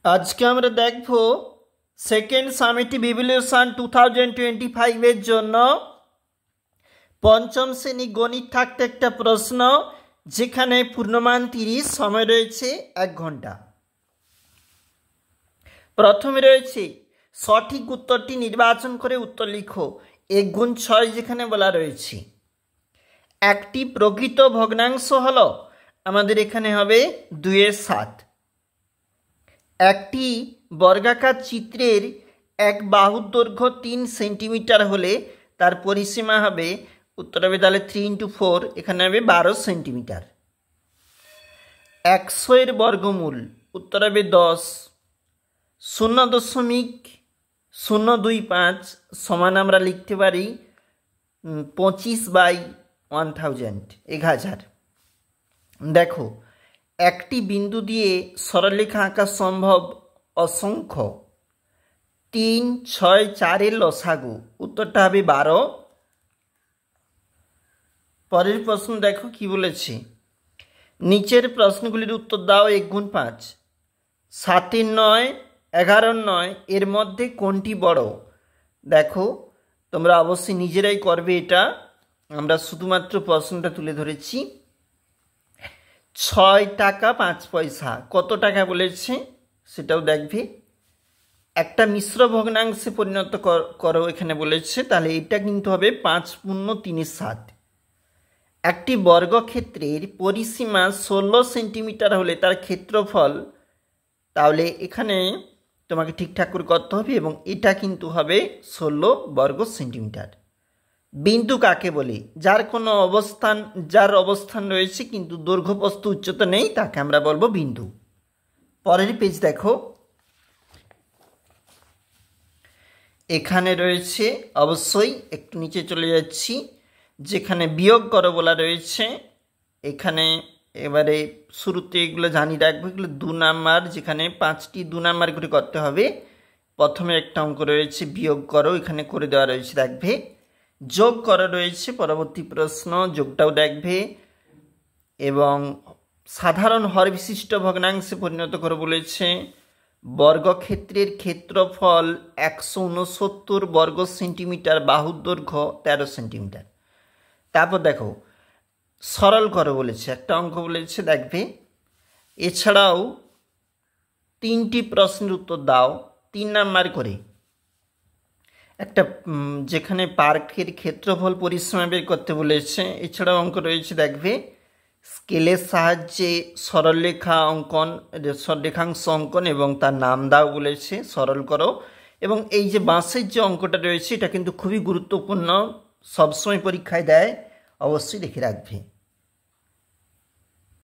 আজকে আমরা দেখব সেকেন্ড সামেটিভ ইভ্যালুয়েশন 2025 এর জন্য পঞ্চম শ্রেণী গণিত থাকতে একটা প্রশ্ন যেখানে পূর্ণমান 30, সময় রয়েছে 1 ঘন্টা। প্রথমে রয়েছে সঠিক উত্তরটি নির্বাচন করে উত্তর লিখো। 1 গুণ 6 যেখানে বলা রয়েছে। একটি প্রকৃত ভগ্নাংশ হলো আমাদের এখানে হবে 2/7। একটি বর্গাকার চিত্রের এক বাহুর দৈর্ঘ্য 3 সেন্টিমিটার হলে তার পরিসীমা হবে, উত্তর হবে তাহলে 3 × 4, এখানে হবে 12 সেন্টিমিটার। 100 এর বর্গমূল, উত্তর হবে 10। 0.025 সমান আমরা লিখতে পারি 25/1000, 1000। দেখো, একটি বিন্দু দিয়ে সরলরেখা আঁকা সম্ভব অসংখ্য। 3, 6, 4 এর লসাগু, উত্তরটা হবে 12। পরের প্রশ্ন দেখো কি বলেছে। নিচের প্রশ্নগুলির উত্তর দাও। 1 গুণ 5, 7 এর 9, 11 এর 9 এর মধ্যে কোনটি বড়? দেখো, তোমরা অবশ্যই নিজেরাই করবে এটা, আমরা শুধুমাত্র প্রশ্নটা তুলে ধরেছি। 6 টাকা 5 পয়সা কত টাকা বলেছে সেটাও দেখবে। একটা মিশ্র ভগ্নাংশে পরিণত করো এখানে বলেছে, তাহলে এটা কিন্তু হবে 5 × 3 = 7। একটি বর্গক্ষেত্রের পরিসীমা 16 সেন্টিমিটার হলে তার ক্ষেত্রফল, তাহলে এখানে তোমাকে ঠিকঠাক করে করতে হবে এবং এটা কিন্তু হবে 16 বর্গ সেন্টিমিটার। বিন্দু কাকে বলে? যার অবস্থান রয়েছে কিন্তু দৈর্ঘ্য প্রস্থ উচ্চতা নেই, তাকে আমরা বলবো বিন্দু। পরের পেজ দেখো, এখানে রয়েছে, অবশ্যই একটু নিচে চলে যাচ্ছি, যেখানে বিয়োগ করো বলা রয়েছে। এখানে এবারে শুরুতে এগুলো জানিয়ে রাখবো, এগুলো 2 নাম্বার, যেখানে 5টি 2 নাম্বার করে করতে হবে। প্রথমে একটা অঙ্ক রয়েছে বিয়োগ করো, এখানে করে দেওয়া রয়েছে, দেখবে। যোগ করা রয়েছে, পরবর্তী প্রশ্ন, যোগটাও দেখবে। এবং সাধারণ হর বিশিষ্ট ভগ্নাংশে পরিণত করে বলেছে। বর্গক্ষেত্রের ক্ষেত্রফল 169 বর্গ সেন্টিমিটার, বাহুর দৈর্ঘ্য 13 সেন্টিমিটার। তারপর দেখো, সরল করো বলেছে, একটা অঙ্ক বলেছে, দেখবে। এছাড়াও 3টি প্রশ্নের উত্তর দাও 3 নাম্বার করে। একটা যেখানে পার্কের ক্ষেত্রফল পরিসীমা বের করতে বলেছে। এছাড়াও অঙ্ক রয়েছে, দেখবে। স্কেলের সাহায্যে সরলরেখাংশ অঙ্কন এবং তার নাম দাও বলেছে, সরল করো। এবং এই যে বাঁশের যে অঙ্কটা রয়েছে, এটা কিন্তু খুবই গুরুত্বপূর্ণ, সবসময় পরীক্ষায় দেয়, অবশ্যই দেখে রাখবে।